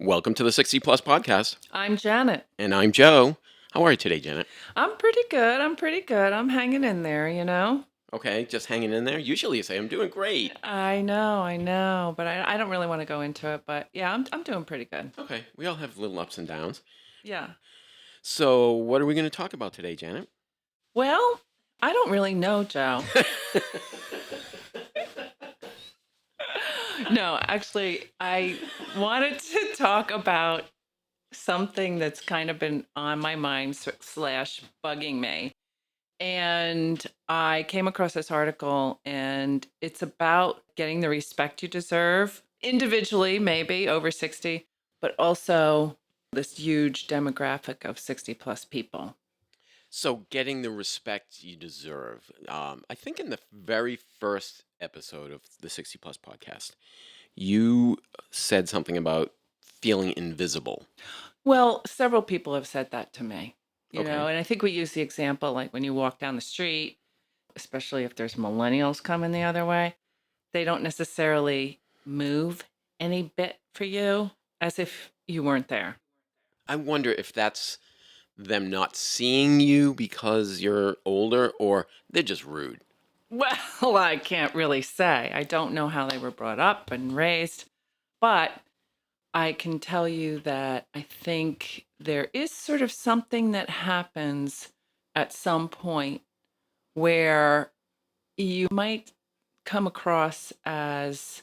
Welcome to the 60 Plus podcast. I'm Janet. And I'm Joe. How are you today, Janet? I'm pretty good. I'm hanging in there, you know? Okay, just hanging in there. Usually you say, I'm doing great. I know. But I don't really want to go into it. But yeah, I'm doing pretty good. Okay, we all have little ups and downs. Yeah. So, what are we going to talk about today, Janet? Well, I don't really know, Joe. No, actually, I wanted to talk about something that's kind of been on my mind slash bugging me. And I came across this article, and it's about getting the respect you deserve individually, maybe over 60, but also this huge demographic of 60 plus people. So, getting the respect you deserve. I think in the very first episode of the 60 Plus podcast, you said something about feeling invisible. Well, several people have said that to me, Okay. and I think we use the example like when you walk down the street, especially if there's millennials coming the other way, they don't necessarily move any bit for you as if you weren't there. I wonder if that's them not seeing you because you're older or they're just rude. Well, I can't really say. I don't know how they were brought up and raised, but I can tell you that I think there is sort of something that happens at some point where you might come across as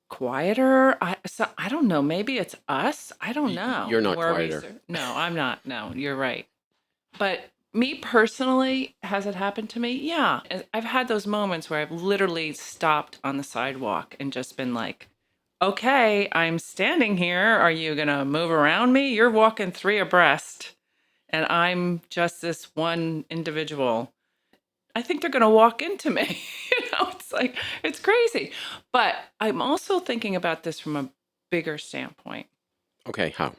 quieter. I don't know. Maybe it's us. I don't know. You're not Where quieter. No, I'm not. No, you're right. But me personally, has it happened to me? Yeah. I've had those moments where I've literally stopped on the sidewalk and just been like, okay, I'm standing here. Are you going to move around me? You're walking three abreast, and I'm just this one individual. I think they're going to walk into me. It's like, it's crazy. But I'm also thinking about this from a bigger standpoint. Okay, how?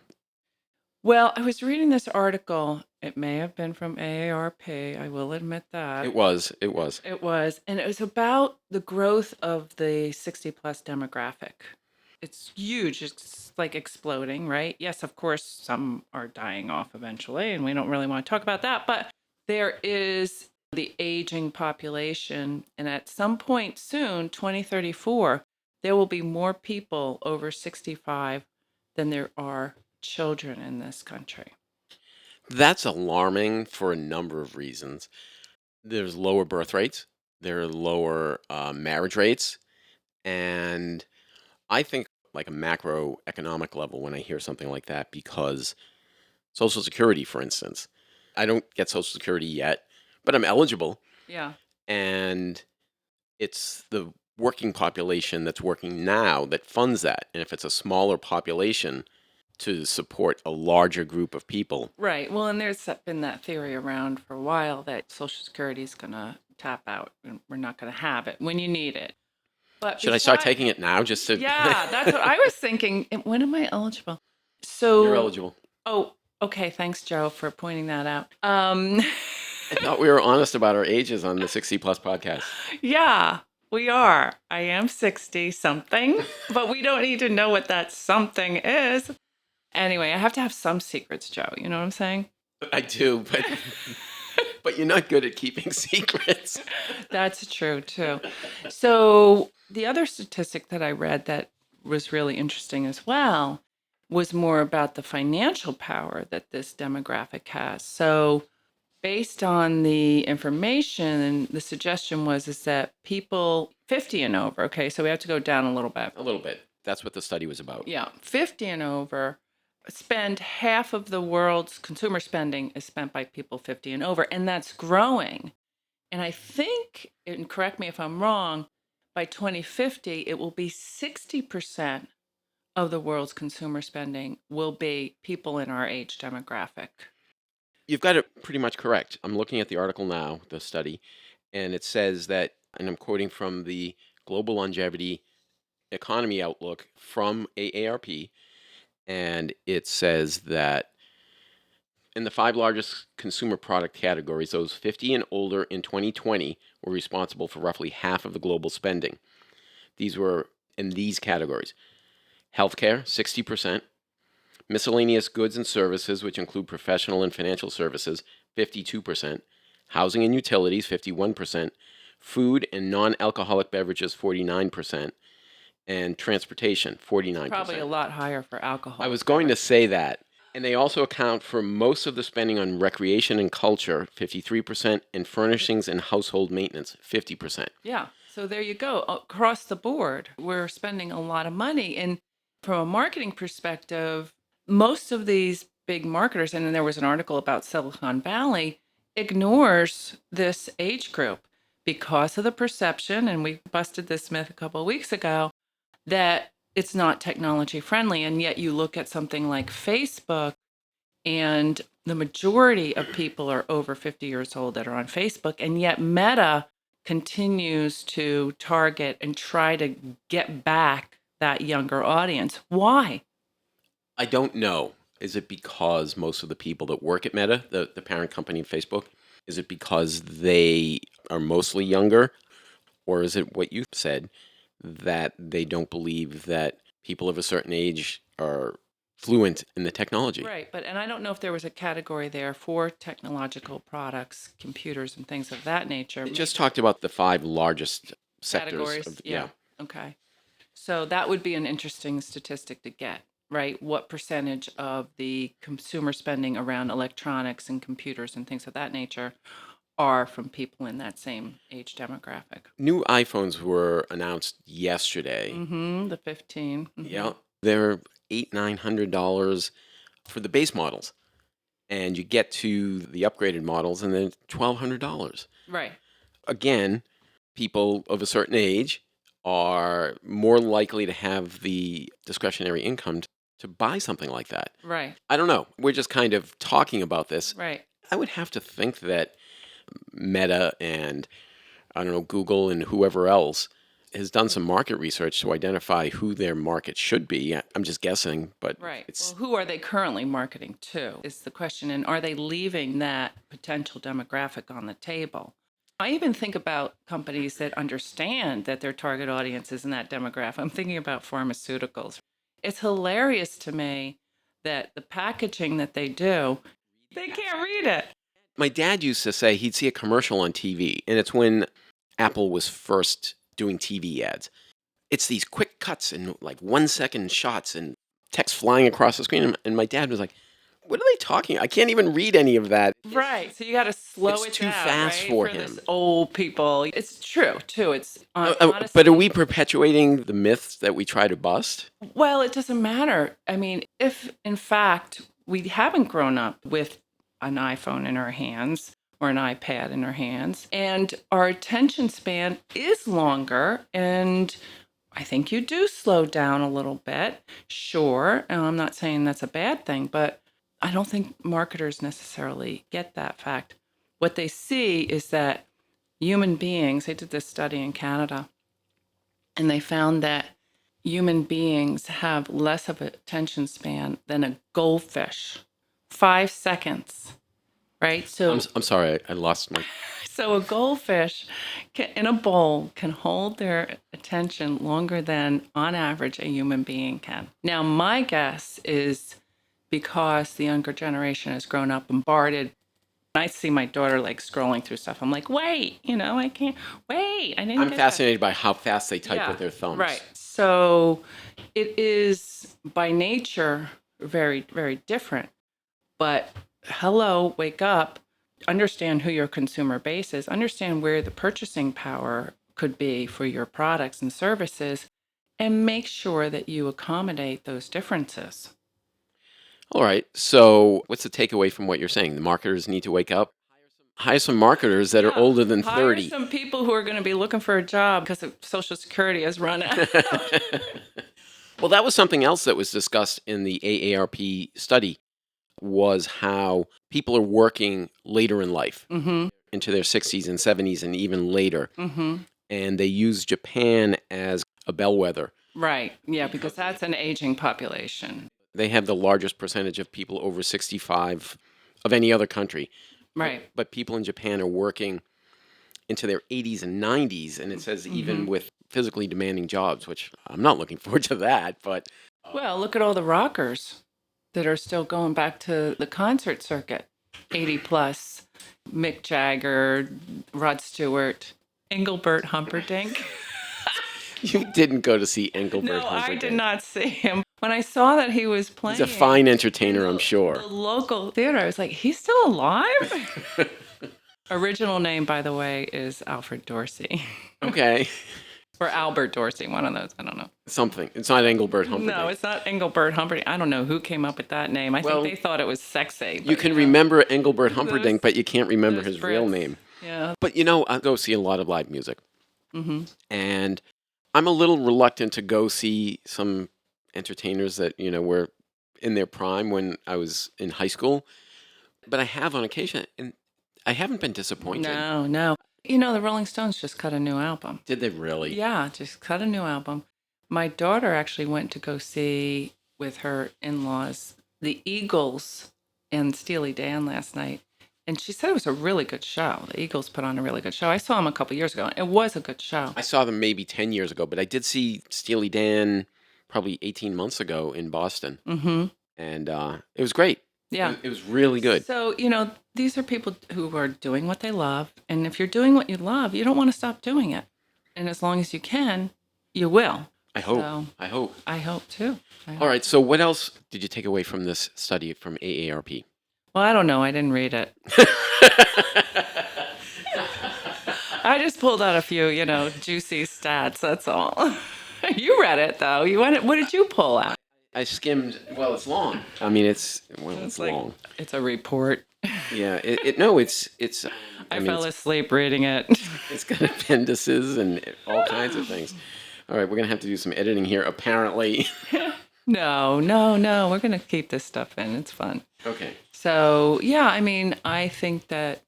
Well, I was reading this article. It may have been from AARP. I will admit that. It was. It was. It was. And it was about the growth of the 60 plus demographic. It's huge. It's like exploding, right? Yes, of course, some are dying off eventually, and we don't really want to talk about that. But there is the aging population. And at some point soon, 2034, there will be more people over 65 than there are children in this country. That's alarming for a number of reasons. There's lower birth rates, there are lower marriage rates, and I think like a macroeconomic level when I hear something like that because Social Security, for instance, I don't get Social Security yet, but I'm eligible, Yeah. and it's the working population that's working now that funds that. And if it's a smaller population to support a larger group of people, Right. Well, and there's been that theory around for a while that Social Security is going to tap out and we're not going to have it when you need it. But should I start taking it now just to? Yeah, that's what I was thinking. When am I eligible? So You're eligible. Oh, okay. Thanks, Joe, for pointing that out. I thought we were honest about our ages on the 60 Plus podcast. Yeah, we are. I am 60 something, but we don't need to know what that something is. Anyway, I have to have some secrets, Joe. You know what I'm saying? I do, but you're not good at keeping secrets. That's true, too. So the other statistic that I read that was really interesting as well was more about the financial power that this demographic has. So based on the information, the suggestion is that people 50 and over, okay, so we have to go down a little bit. A little bit. That's what the study was about. Yeah, 50 and over spend half of the world's consumer spending is spent by people 50 and over, and that's growing. And I think, and correct me if I'm wrong, by 2050, it will be 60% of the world's consumer spending will be people in our age demographic. You've got it pretty much correct. I'm looking at the article now, the study, and it says that, and I'm quoting from the Global Longevity Economy Outlook from AARP, and it says that in the 5 largest consumer product categories, those 50 and older in 2020 were responsible for roughly half of the global spending. These were in these categories: healthcare, 60%, Miscellaneous goods and services, which include professional and financial services, 52%. Housing and utilities, 51%. Food and non-alcoholic beverages, 49%. And transportation, 49%. Probably a lot higher for alcohol. I was going to say that. And they also account for most of the spending on recreation and culture, 53%, and furnishings and household maintenance, 50%. Yeah. So there you go. Across the board, we're spending a lot of money. And from a marketing perspective, most of these big marketers, and then there was an article about Silicon Valley, ignores this age group because of the perception, and we busted this myth a couple of weeks ago, that it's not technology friendly. And yet you look at something like Facebook, and the majority of people are over 50 years old that are on Facebook. And yet Meta continues to target and try to get back that younger audience. Why? I don't know. Is it because most of the people that work at Meta, the parent company of Facebook, is it because they are mostly younger? Or is it what you said, that they don't believe that people of a certain age are fluent in the technology? Right. And I don't know if there was a category there for technological products, computers, and things of that nature. It just talked about the 5 largest sectors. Categories. Yeah. Okay. So that would be an interesting statistic to get, right? What percentage of the consumer spending around electronics and computers and things of that nature are from people in that same age demographic? New iPhones were announced yesterday. The 15. Yeah, they're $800-900 for the base models, and you get to the upgraded models, and then $1,200. Right. Again, people of a certain age are more likely to have the discretionary income to buy something like that. Right. I don't know. We're just kind of talking about this. Right. I would have to think that Meta and, I don't know, Google and whoever else has done some market research to identify who their market should be. I'm just guessing, but Right. it's Well, who are they currently marketing to is the question. And are they leaving that potential demographic on the table? I even think about companies that understand that their target audience is in that demographic. I'm thinking about pharmaceuticals. It's hilarious to me that the packaging that they do, they can't read it. My dad used to say he'd see a commercial on TV, and it's when Apple was first doing TV ads. It's these quick cuts and like 1-second shots and text flying across the screen. And my dad was like, "What are they talking? I can't even read any of that." Right. So you got to slow It's it too down, fast right? for this him. old people. It's true, too. It's But honestly. are we perpetuating the myths that we try to bust? Well, it doesn't matter. I mean, if in fact we haven't grown up with an iPhone in our hands or an iPad in our hands, and our attention span is longer, and I think you do slow down a little bit. Sure. And I'm not saying that's a bad thing, but I don't think marketers necessarily get that fact. What they see is that human beings, they did this study in Canada, and they found that human beings have less of an attention span than a goldfish. 5 seconds, right? So I'm sorry, I lost my. so a goldfish in a bowl can hold their attention longer than, on average, a human being can. Now, my guess is because the younger generation has grown up bombarded. I see my daughter like scrolling through stuff. I'm like, wait, I can't wait. I didn't. I'm get fascinated by how fast they type Yeah, with their thumbs. Right. So it is by nature very, very different. But hello, wake up, understand who your consumer base is, understand where the purchasing power could be for your products and services, and make sure that you accommodate those differences. All right. So, what's the takeaway from what you're saying? The marketers need to wake up. Hire some marketers that are older than Hire 30. some people who are going to be looking for a job because Social Security has run out. Well, that was something else that was discussed in the AARP study, was how people are working later in life, into their 60s and 70s and even later. And they use Japan as a bellwether. Right. Yeah, because that's an aging population. They have the largest percentage of people over 65 of any other country. Right. But people in Japan are working into their 80s and 90s, and it says even with physically demanding jobs, which I'm not looking forward to that, but Well, look at all the rockers. that are still going back to the concert circuit, 80 plus, Mick Jagger, Rod Stewart, Engelbert Humperdinck. You didn't go to see Engelbert No, I did Humperdinck. not see him. When I saw that he was playing, He's a fine in entertainer, I'm the sure. local theater, I was like, he's still alive? Original name, by the way, is Alfred Dorsey. Okay. Or Albert Dorsey, one of those. I don't know. Something. It's not Engelbert Humperdinck. No, it's not Engelbert Humperdinck. I don't know who came up with that name. I Well, think they thought it was sexy. You but, can know, remember Engelbert Humperdinck, those- but you can't remember those his real Brits. name. Yeah. But I go see a lot of live music. Hmm. And I'm a little reluctant to go see some entertainers that, were in their prime when I was in high school. But I have on occasion, and I haven't been disappointed. No, no. The Rolling Stones just cut a new album. Did they really? Yeah, just cut a new album. My daughter actually went to go see with her in-laws the Eagles and Steely Dan last night. And she said it was a really good show. The Eagles put on a really good show. I saw them a couple years ago. It was a good show. I saw them maybe 10 years ago, but I did see Steely Dan probably 18 months ago in Boston. Mm-hmm. And it was great. Yeah. It was really good. So, these are people who are doing what they love. And if you're doing what you love, you don't want to stop doing it. And as long as you can, you will. I hope. So- I hope. I hope too. All right. So, what else did you take away from this study from AARP? Well, I don't know. I didn't read it. I just pulled out a few, juicy stats. That's all. You read it though. What did you pull out? I skimmed. Well, it's long. I mean, it's long. It's a report. Yeah. No, it's. I mean, fell asleep reading it. it's got appendices and all kinds of things. All right, we're gonna have to do some editing here. Apparently. No. We're gonna keep this stuff in. It's fun. Okay. So yeah, I think that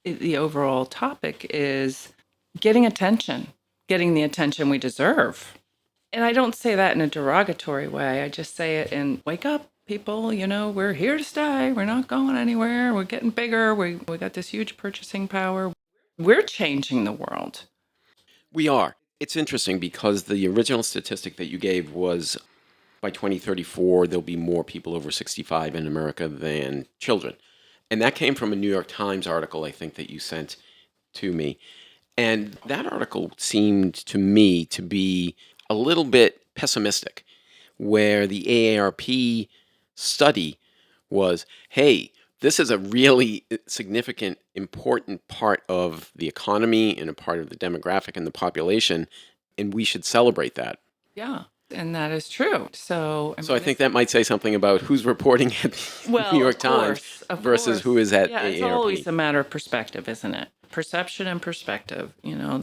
the overall topic is getting attention, getting the attention we deserve. And I don't say that in a derogatory way. I just say it in wake up, people. We're here to stay. We're not going anywhere. We're getting bigger. We got this huge purchasing power. We're changing the world. We are. It's interesting because the original statistic that you gave was by 2034, there'll be more people over 65 in America than children. And that came from a New York Times article, I think, that you sent to me. And that article seemed to me to be a little bit pessimistic, where the AARP study was, hey, this is a really significant, important part of the economy and a part of the demographic and the population, and we should celebrate that. Yeah. And that is true. So, So I think that might say something about who's reporting at the New York Times versus who is at yeah, AARP. it's always a matter of perspective, isn't it? Perception and perspective.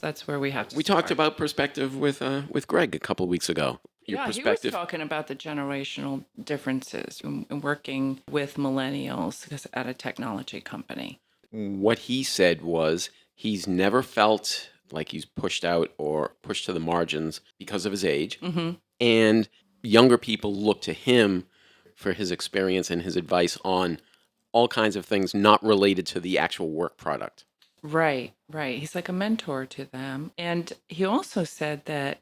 That's where we have to We start. talked about perspective with Greg a couple of weeks ago. Your Yeah, perspective. he was talking about the generational differences in working with millennials at a technology company. What he said was he's never felt like he's pushed out or pushed to the margins because of his age. Mm-hmm. And younger people look to him for his experience and his advice on all kinds of things not related to the actual work product. Right. He's like a mentor to them. And he also said that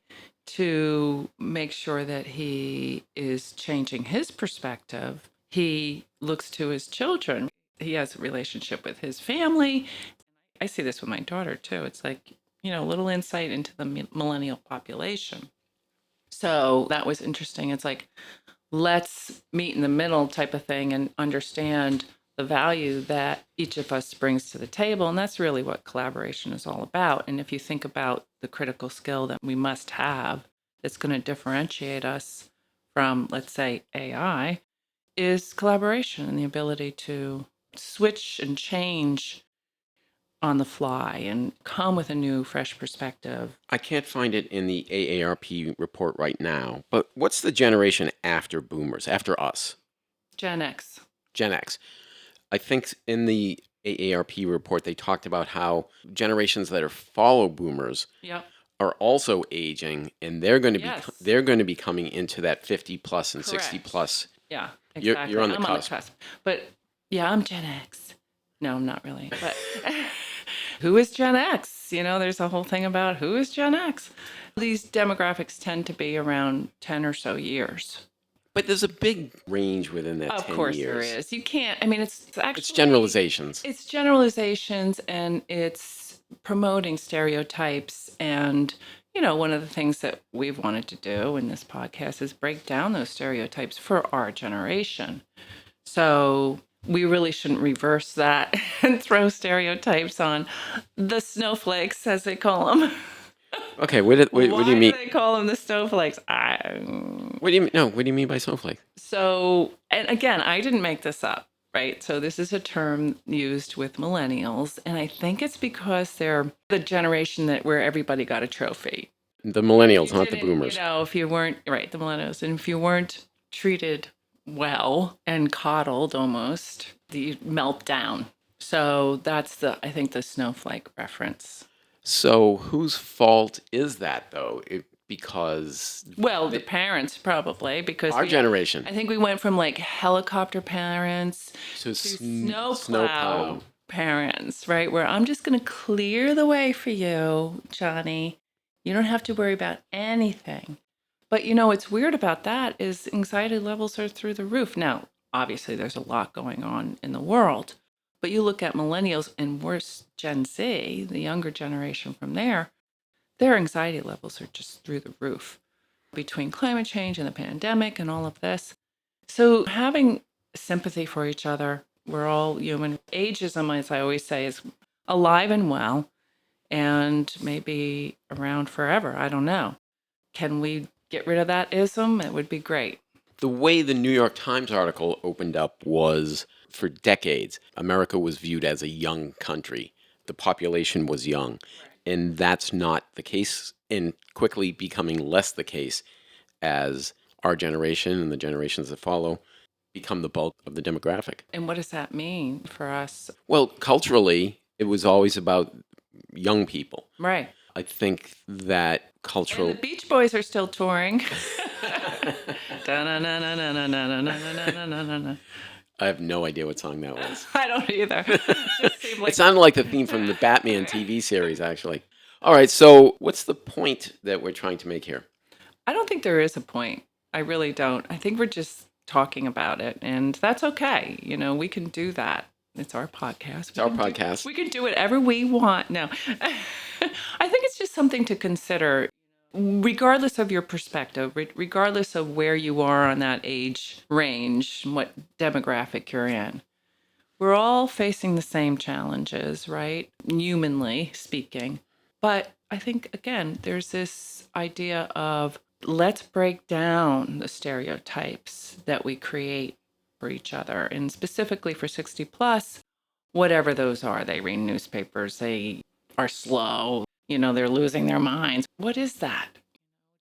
to make sure that he is changing his perspective, he looks to his children. He has a relationship with his family. I see this with my daughter too. It's like, a little insight into the millennial population. So that was interesting. It's like, let's meet in the middle type of thing and understand the value that each of us brings to the table. And that's really what collaboration is all about. And if you think about the critical skill that we must have that's going to differentiate us from, let's say, AI, is collaboration and the ability to switch and change on the fly and come with a new, fresh perspective. I can't find it in the AARP report right now, but what's the generation after boomers, after us? Gen X. Gen X. I think in the AARP report, they talked about how generations that are follow boomers Yep. are also aging, and they're going to Yes. be coming into that 50 plus and 60 Correct. plus. Yeah, You're exactly. on the I'm cusp. But yeah, I'm Gen X. No, I'm not really. But who is Gen X? There's a whole thing about who is Gen X. These demographics tend to be around 10 or so years. But there's a big range within that Of 10 course there years. is. You can't, I mean, it's It's actually, generalizations. it's generalizations and it's promoting stereotypes. And, one of the things that we've wanted to do in this podcast is break down those stereotypes for our generation. So we really shouldn't reverse that and throw stereotypes on the snowflakes, as they call them. Okay, what do Why you do mean? they call them the snowflakes? What do you mean? No, what do you mean by snowflake? So, and again, I didn't make this up, right? So this is a term used with millennials, and I think it's because they're the generation where everybody got a trophy. The millennials, You not the didn't, boomers. if you weren't, right, the millennials, and if you weren't treated well and coddled almost, you melt down. So that's I think the snowflake reference. So whose fault is that, though? Because Well, the parents probably, because our generation I think we went from like helicopter parents to to snowplow. snowplow parents, right? Where I'm just going to clear the way for you, Johnny. You don't have to worry about anything. But what's weird about that is anxiety levels are through the roof. Now, obviously, there's a lot going on in the world, but you look at millennials and worse, Gen Z, the younger generation from there, their anxiety levels are just through the roof between climate change and the pandemic and all of this. So having sympathy for each other, we're all human. Ageism, as I always say, is alive and well and maybe around forever. I don't know. Can we get rid of that ism? It would be great. The way the New York Times article opened up was, for decades, America was viewed as a young country. The population was young. And that's not the case, and quickly becoming less the case as our generation and the generations that follow become the bulk of the demographic. And what does that mean for us? Well, culturally, it was always about young people. Right. I think that And cultural. the Beach Boys are still touring. I have no idea what song that was. I don't either. Just seemed like It sounded like the theme from the Batman TV series, actually. All right, so what's the point that we're trying to make here? I don't think there is a point. I really don't. I think we're just talking about it, and that's okay. We can do that. It's our podcast. It's our podcast. We can do whatever we want. No, I think it's just something to consider, regardless of your perspective, regardless of where you are on that age range, what demographic you're in. We're all facing the same challenges, right? Humanly speaking. But I think, again, there's this idea of let's break down the stereotypes that we create for each other. And specifically for 60 plus, whatever those are, they read newspapers, they are slow, they're losing their minds. What is that?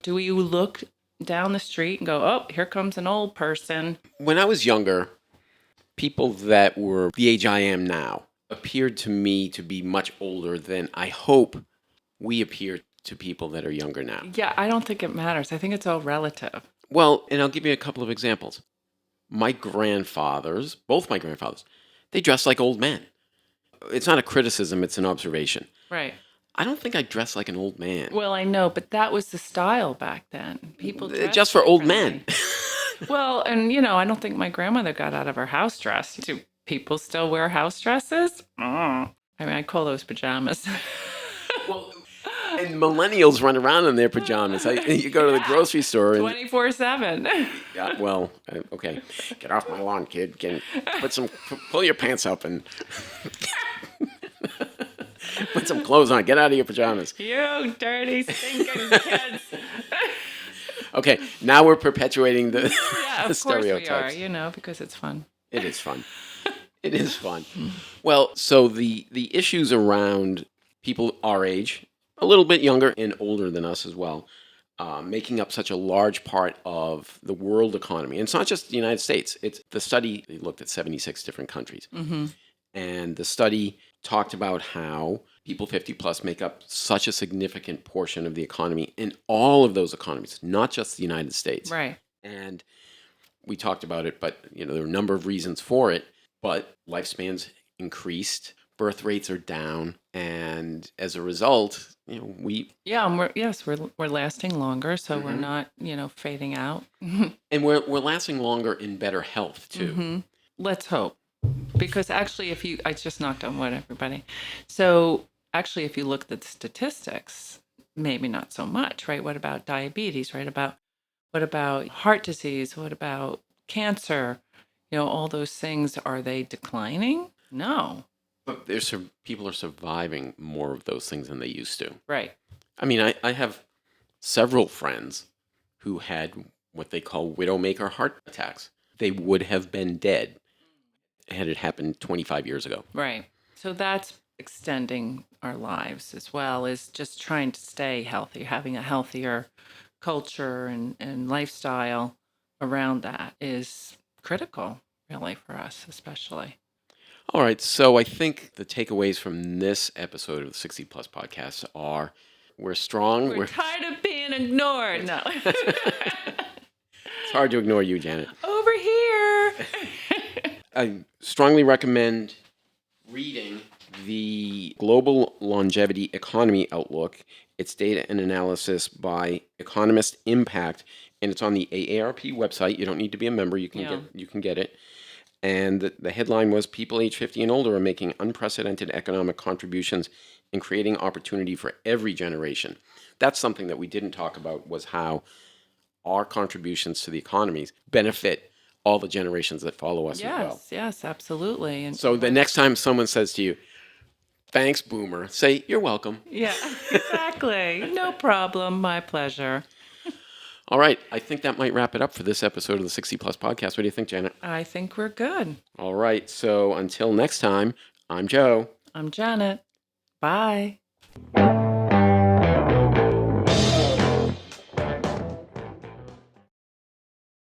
Do you look down the street and go, oh, here comes an old person? When I was younger, people that were the age I am now appeared to me to be much older than I hope we appear to people that are younger now. Yeah, I don't think it matters. I think it's all relative. Well, and I'll give you a couple of examples. My grandfathers, both my grandfathers, they dressed like old men. It's not a criticism, it's an observation. Right. I don't think I dress like an old man. Well, I know, but that was the style back then. People dressed Just for old men. differently. Well, and I don't think my grandmother got out of her house dress. Do people still wear house dresses? I mean, I call those pajamas. Well, and millennials run around in their pajamas. You go to the grocery store and 24/7. yeah, well, okay, get off my lawn, kid. Pull your pants up and put some clothes on. Get out of your pajamas. You dirty, stinking kids. Okay, now we're perpetuating the, Yeah, the of course we are, stereotypes. because it's fun. It is fun. It is fun. Well, so the issues around people our age, a little bit younger and older than us as well, making up such a large part of the world economy. And it's not just the United States. It's the study, they looked at 76 different countries. Mm-hmm. And the study talked about how people 50 plus make up such a significant portion of the economy in all of those economies, not just the United States. Right. And we talked about it, but there are a number of reasons for it. But lifespans increased, birth rates are down, and as a result, Yeah, and we're lasting longer, so we're Mhm. not, fading out. and we're lasting longer in better health too. Hmm. Let's hope. Because actually, I just knocked on wood, everybody. So actually, if you look at the statistics, maybe not so much, right? What about diabetes, right? What about heart disease? What about cancer? All those things, are they declining? No. But people are surviving more of those things than they used to. Right. I mean, I have several friends who had what they call widowmaker heart attacks. They would have been dead had it happened 25 years ago. Right. So that's extending our lives as well, is just trying to stay healthy, having a healthier culture and lifestyle around that is critical, really, for us, especially. All right, so I think the takeaways from this episode of the 60 Plus podcast are we're strong. We're tired of being ignored. No. It's hard to ignore you, Janet. Over here. I strongly recommend reading the Global Longevity Economy Outlook. It's data and analysis by Economist Impact, and it's on the AARP website. You don't need to be a member. You can get it. And the headline was People age 50 and older are making unprecedented economic contributions and creating opportunity for every generation. That's something that we didn't talk about, was how our contributions to the economies benefit all the generations that follow us as well. Yes, absolutely. And So the next time someone says to you, "Thanks, Boomer," say, "You're welcome." yeah, exactly. No problem. My pleasure. All right. I think that might wrap it up for this episode of the 60 Plus podcast. What do you think, Janet? I think we're good. All right. So until next time, I'm Joe. I'm Janet. Bye.